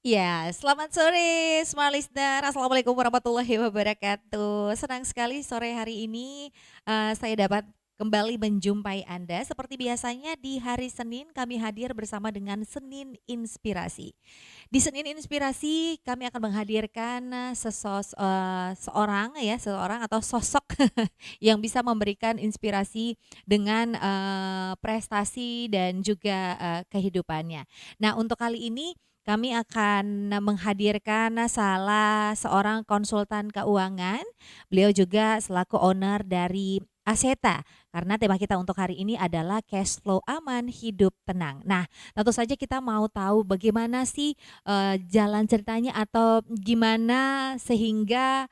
Ya, selamat sore Smart Listener. Assalamualaikum warahmatullahi wabarakatuh. Senang sekali sore hari ini saya dapat kembali menjumpai Anda. Seperti biasanya di hari Senin kami hadir bersama dengan Senin Inspirasi. Di Senin Inspirasi kami akan menghadirkan seorang atau sosok yang bisa memberikan inspirasi dengan prestasi dan juga kehidupannya. Nah, untuk kali ini kami akan menghadirkan salah seorang konsultan keuangan. Beliau juga selaku owner dari Aseta, karena tema kita untuk hari ini adalah cash flow aman, hidup tenang. Nah, tentu saja kita mau tahu bagaimana sih jalan ceritanya atau gimana sehingga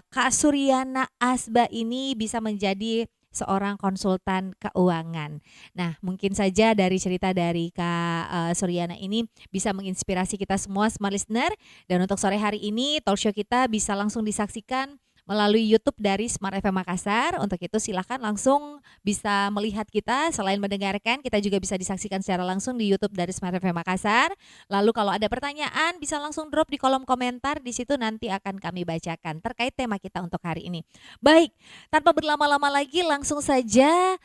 Kak Suryana Asba ini bisa menjadi seorang konsultan keuangan. Nah, mungkin saja dari cerita dari Kak Suryana ini bisa menginspirasi kita semua smart listener, dan untuk sore hari ini talk show kita bisa langsung disaksikan melalui YouTube dari Smart FM Makassar. Untuk itu silakan langsung bisa melihat kita. Selain mendengarkan, kita juga bisa disaksikan secara langsung di YouTube dari Smart FM Makassar. Lalu kalau ada pertanyaan bisa langsung drop di kolom komentar, di situ nanti akan kami bacakan terkait tema kita untuk hari ini. Baik, tanpa berlama-lama lagi langsung saja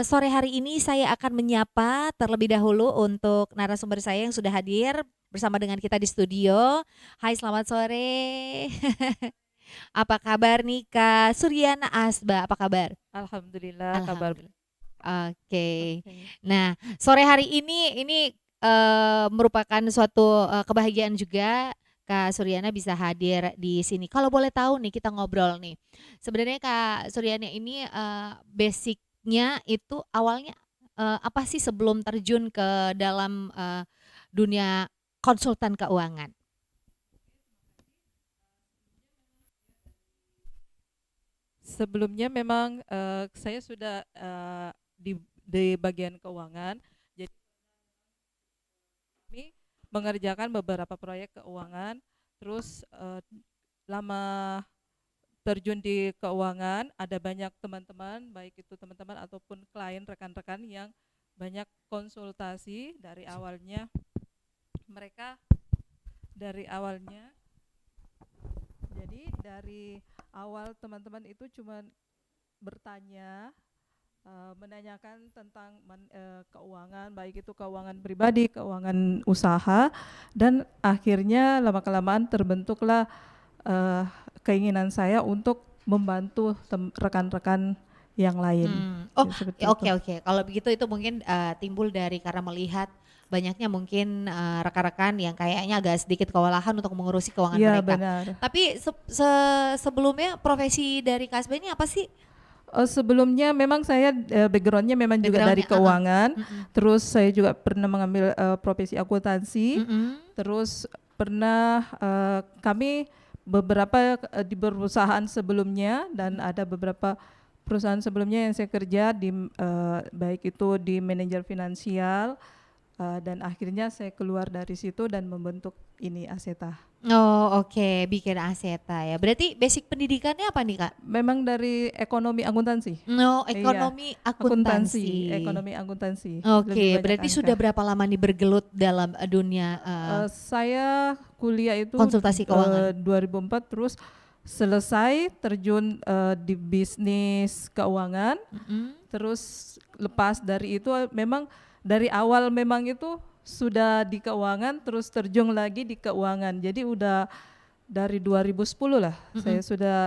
sore hari ini saya akan menyapa terlebih dahulu untuk narasumber saya yang sudah hadir bersama dengan kita di studio. Hai, selamat sore. Apa kabar nih Kak Suryana Asba? Apa kabar? Alhamdulillah kabar. Alhamdulillah. Oke. Oke. Nah, sore hari ini merupakan suatu kebahagiaan juga Kak Suryana bisa hadir di sini. Kalau boleh tahu nih kita ngobrol nih. Sebenarnya Kak Suryana ini basicnya itu awalnya apa sih sebelum terjun ke dalam dunia konsultan keuangan? Sebelumnya memang saya sudah di bagian keuangan, jadi kami mengerjakan beberapa proyek keuangan. Terus lama terjun di keuangan, ada banyak teman-teman, baik itu teman-teman ataupun klien rekan-rekan yang banyak konsultasi dari awalnya. Mereka dari awalnya, jadi dari awal teman-teman itu cuma bertanya, menanyakan tentang keuangan, baik itu keuangan pribadi, keuangan usaha, dan akhirnya lama-kelamaan terbentuklah eh, keinginan saya untuk membantu rekan-rekan yang lain. Oh, Ya, ya, seperti oke itu. oke. Kalau begitu itu mungkin timbul dari karena melihat banyaknya mungkin rekan-rekan yang kayaknya agak sedikit kewalahan untuk mengurusi keuangan Iya mereka. benar. Tapi sebelumnya profesi dari Kasbe ini apa sih Sebelumnya memang saya backgroundnya memang juga dari backgroundnya? keuangan, Mm-mm. terus saya juga pernah mengambil profesi akuntansi, Mm-mm. terus pernah kami beberapa di perusahaan sebelumnya, dan Mm-mm. ada beberapa perusahaan sebelumnya yang saya kerja di baik itu di manajer finansial, dan akhirnya saya keluar dari situ dan membentuk ini Aseta. Oh, oke, bikin Aseta ya. Berarti basic pendidikannya apa nih, Kak? Memang dari ekonomi akuntansi. No, Iya, ekonomi akuntansi. ekonomi akuntansi, lebih Oke, banyak berarti sudah angka. berapa lama nih bergelut dalam dunia Saya kuliah itu konsultasi keuangan? 2004, terus selesai terjun di bisnis keuangan, Mm-mm. terus lepas dari itu memang dari awal memang itu sudah di keuangan, terus terjun lagi di keuangan. Jadi udah dari 2010 lah saya Mm-mm. sudah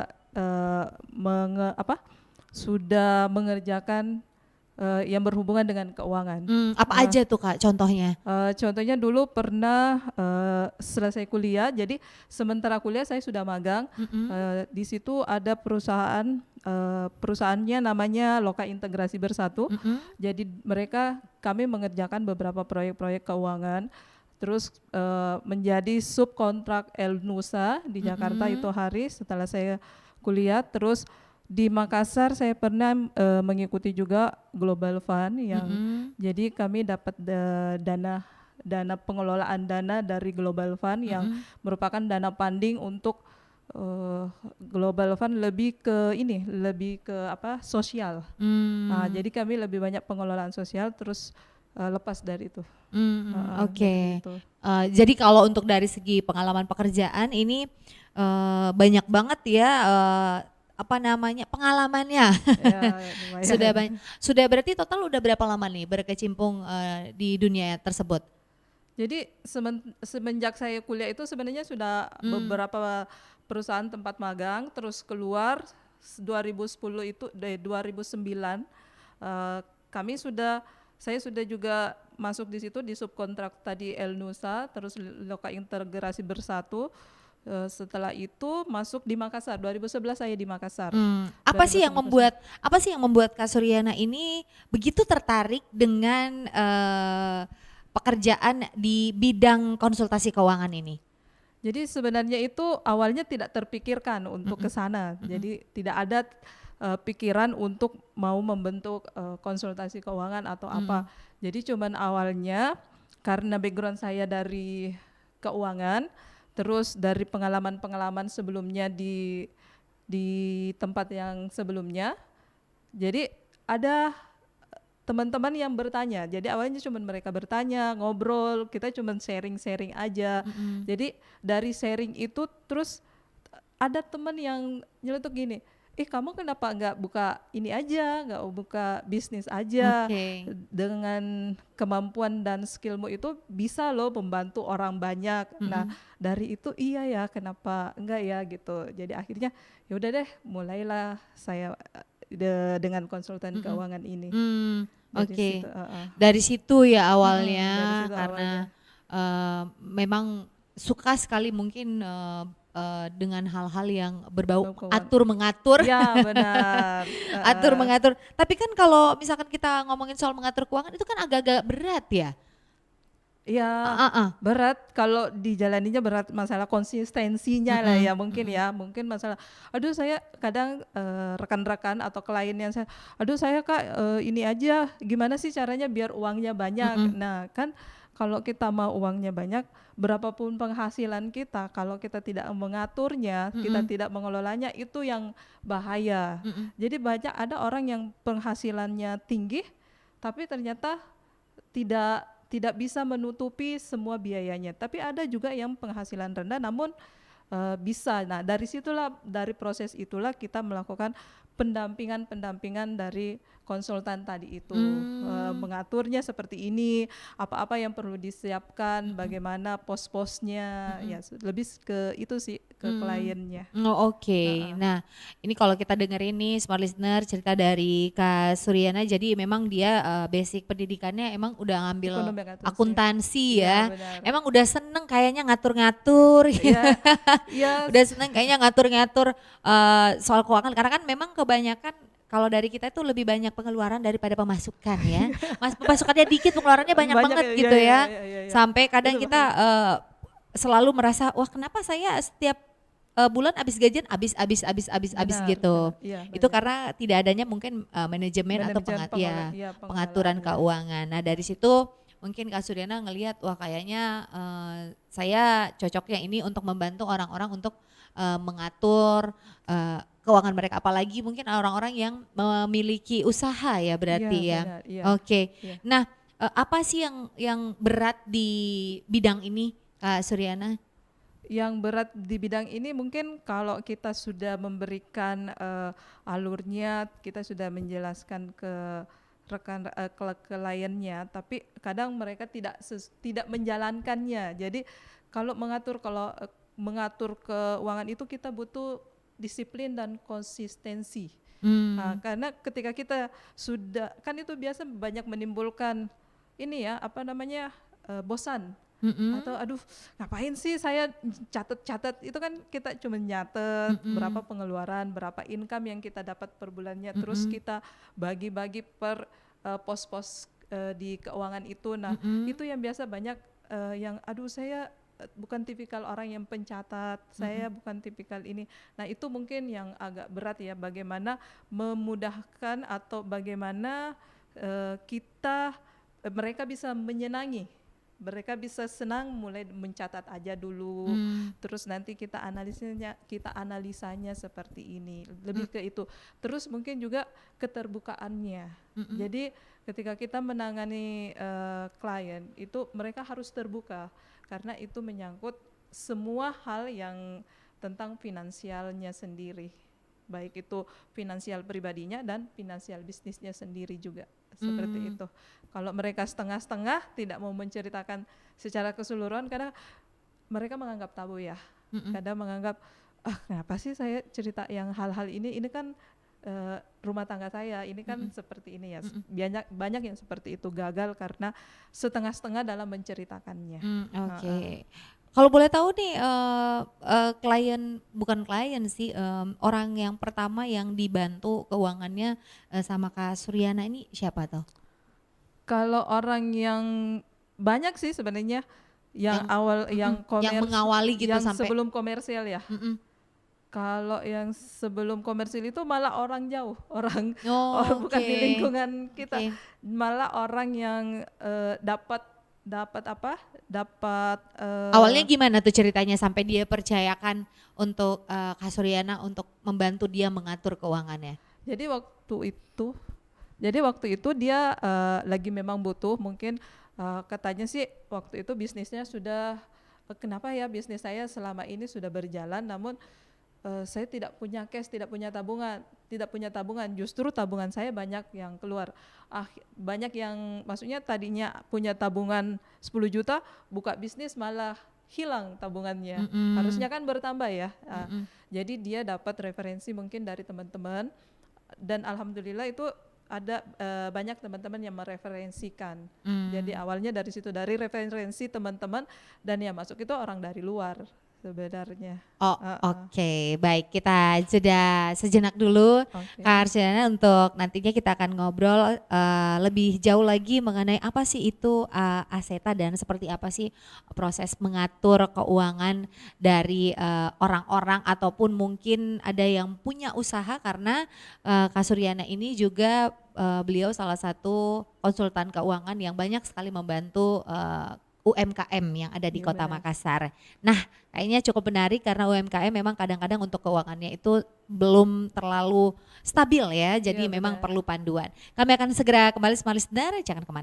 sudah mengerjakan yang berhubungan dengan keuangan. Apa Eh, aja tuh Kak contohnya? Contohnya dulu pernah selesai kuliah, jadi sementara kuliah saya sudah magang. Mm-mm. Di situ ada perusahaan, perusahaannya namanya Loka Integrasi Bersatu. Mm-mm. Jadi kami mengerjakan beberapa proyek-proyek keuangan. Terus menjadi subkontrak El Nusa di Jakarta itu Mm-mm. hari setelah saya kuliah. Terus di Makassar saya pernah mengikuti juga Global Fund, yang Mm-mm. jadi kami dapat dana dana pengelolaan dana dari Global Fund, yang Mm-mm. merupakan dana funding untuk Global Fund, lebih ke apa, sosial. Mm. Jadi kami lebih banyak pengelolaan sosial. Terus lepas dari itu. Dari Oke. itu. Jadi kalau untuk dari segi pengalaman pekerjaan ini, banyak banget ya, apa namanya, pengalamannya. Ya Sudah lumayan. sudah berarti total udah berapa lama nih berkecimpung, di dunia tersebut? Jadi semenjak saya kuliah itu sebenarnya sudah Mmm, beberapa perusahaan tempat magang, terus keluar 2010 itu dari 2009, eh, kami sudah saya sudah juga masuk di situ di subkontrak tadi El Nusa, terus Loka Integrasi Bersatu. Setelah itu masuk di Makassar, 2011 saya di Makassar. apa 2011. sih yang membuat Kak Suryana ini begitu tertarik dengan, pekerjaan di bidang konsultasi keuangan ini? Jadi sebenarnya itu awalnya tidak terpikirkan untuk ke Mhm, sana. mhm, Jadi tidak ada pikiran untuk mau membentuk konsultasi keuangan atau mmm, apa. Jadi cuman awalnya karena background saya dari keuangan, terus dari pengalaman-pengalaman sebelumnya di tempat yang sebelumnya. Jadi ada teman-teman yang bertanya. Jadi awalnya cuma mereka bertanya, ngobrol, kita cuma sharing-sharing aja. mhm, Jadi dari sharing itu terus ada teman yang nyeletuk gini, kamu kenapa nggak buka ini aja, nggak buka bisnis aja, oke, dengan kemampuan dan skillmu itu bisa loh membantu orang banyak. Nah mhm, dari itu iya ya, kenapa enggak ya gitu. Jadi akhirnya ya udah deh, mulailah saya dengan konsultan mhm, keuangan ini. Dari oke. situ, Dari situ ya dari awalnya situ awalnya. karena, memang suka sekali mungkin, dengan hal-hal yang berbau Bab keuangan. atur-mengatur, Ya benar. atur-mengatur. Tapi kan kalau misalkan kita ngomongin soal mengatur keuangan itu kan agak-agak berat ya? Ya Heeh, berat kalau dijalaninya, berat masalah konsistensinya lah mhm, ya, mungkin mhm, ya, mungkin masalah, aduh saya kadang rekan-rekan atau klien yang saya, aduh saya Kak ini aja, gimana sih caranya biar uangnya banyak. mhm, Nah kan kalau kita mau uangnya banyak, berapapun penghasilan kita, kalau kita tidak mengaturnya, kita mhm, tidak mengelolanya, itu yang bahaya. mhm, Jadi banyak ada orang yang penghasilannya tinggi tapi ternyata tidak tidak bisa menutupi semua biayanya. Tapi ada juga yang penghasilan rendah namun bisa. Nah, dari situlah, dari proses itulah kita melakukan pendampingan-pendampingan dari konsultan tadi itu, mmm, mengaturnya seperti ini, apa-apa yang perlu disiapkan, mhm, bagaimana pos-posnya, mhm. ya lebih ke itu sih, ke kliennya. Oh, oke. Heeh. Nah, ini kalau kita dengerin nih smart listener cerita dari Kak Suryana, jadi memang dia, basic pendidikannya emang udah ngambil Ekonomi akuntansi. akuntansi Iya ya. benar. Emang udah seneng kayaknya ngatur-ngatur gitu. Iya, iya. Udah seneng kayaknya ngatur-ngatur, soal keuangan karena kan memang kebanyakan kalau dari kita itu lebih banyak pengeluaran daripada pemasukan ya. Pemasukannya dikit, pengeluarannya banyak Banyak banget ya, iya gitu iya ya. iya iya iya. Sampai kadang Itu kita, bahaya. selalu merasa, "Wah, kenapa saya setiap bulan habis gajian habis Benar benar, gitu." iya Itu banyak. karena tidak adanya mungkin, manajemen atau Manajemen iya pengaturan pengelolaan ya. keuangan. Nah dari situ mungkin Kak Suryana ngelihat, wah kayaknya, saya cocoknya ini untuk membantu orang-orang untuk, mengatur, keuangan mereka. Apalagi mungkin orang-orang yang memiliki usaha ya Iya berarti ya. benar, iya. Oke. Iya. Nah, apa sih yang berat di bidang ini Kak Suryana? Yang berat di bidang ini mungkin kalau kita sudah memberikan alurnya, kita sudah menjelaskan ke ke kliennya, tapi kadang mereka tidak menjalankannya. Jadi kalau mengatur keuangan itu kita butuh disiplin dan konsistensi. Mmm, Karena ketika kita sudah, kan itu biasa banyak menimbulkan ini ya, apa namanya, bosan atau mhm, aduh ngapain sih saya catat-catat, itu kan kita cuma nyatet berapa mhm, pengeluaran, berapa income yang kita dapat per bulannya, terus mhm, kita bagi-bagi per pos-pos di keuangan itu. Nah mhm, itu yang biasa banyak yang aduh saya bukan tipikal orang yang pencatat, saya mhm, bukan tipikal ini. Nah itu mungkin yang agak berat ya, bagaimana memudahkan atau bagaimana kita mereka bisa menyenangi, mereka bisa senang mulai mencatat aja dulu, mmm, terus nanti kita analisanya seperti ini, mmm, lebih ke itu. Terus mungkin juga keterbukaannya. mhm, Jadi ketika kita menangani klien itu mereka harus terbuka karena itu menyangkut semua hal yang tentang finansialnya sendiri, baik itu finansial pribadinya dan finansial bisnisnya sendiri juga. Seperti itu. Kalau mereka setengah-setengah tidak mau menceritakan secara keseluruhan, kadang mereka menganggap tabu ya. Kadang menganggap kenapa sih saya cerita yang hal-hal ini kan rumah tangga saya, ini kan seperti ini ya. Banyak yang seperti itu gagal karena setengah-setengah dalam menceritakannya. Oke. Kalau boleh tahu nih bukan klien sih, orang yang pertama yang dibantu keuangannya sama Kak Suryana ini siapa tuh? Kalau orang yang banyak sih sebenarnya yang awal yang mengawali gitu yang sampai sebelum komersial ya. Kalau yang sebelum komersil itu malah orang jauh, orang bukan di lingkungan kita, malah orang yang dapat awalnya gimana tuh ceritanya sampai dia percayakan untuk Kak Suryana untuk membantu dia mengatur keuangannya? Jadi waktu itu dia lagi memang butuh, mungkin katanya sih waktu itu bisnisnya sudah kenapa ya bisnis saya selama ini sudah berjalan namun saya tidak punya cash, tidak punya tabungan, justru tabungan saya banyak yang keluar. Banyak yang maksudnya tadinya punya tabungan 10 juta, buka bisnis malah hilang tabungannya. Harusnya kan bertambah ya. Jadi dia dapat referensi mungkin dari teman-teman dan alhamdulillah itu ada banyak teman-teman yang mereferensikan. Jadi awalnya dari situ, dari referensi teman-teman dan yang masuk itu orang dari luar sebenarnya. Oke, baik, kita jeda sejenak dulu Kak Suryana, untuk nantinya kita akan ngobrol lebih jauh lagi mengenai apa sih itu Aseta dan seperti apa sih proses mengatur keuangan dari orang-orang ataupun mungkin ada yang punya usaha, karena Kak Suryana ini juga beliau salah satu konsultan keuangan yang banyak sekali membantu UMKM yang ada di Kota Makassar. Nah, kayaknya cukup menarik karena UMKM memang kadang-kadang untuk keuangannya itu belum terlalu stabil ya, jadi memang perlu panduan. Kami akan segera kembali, jangan kemana.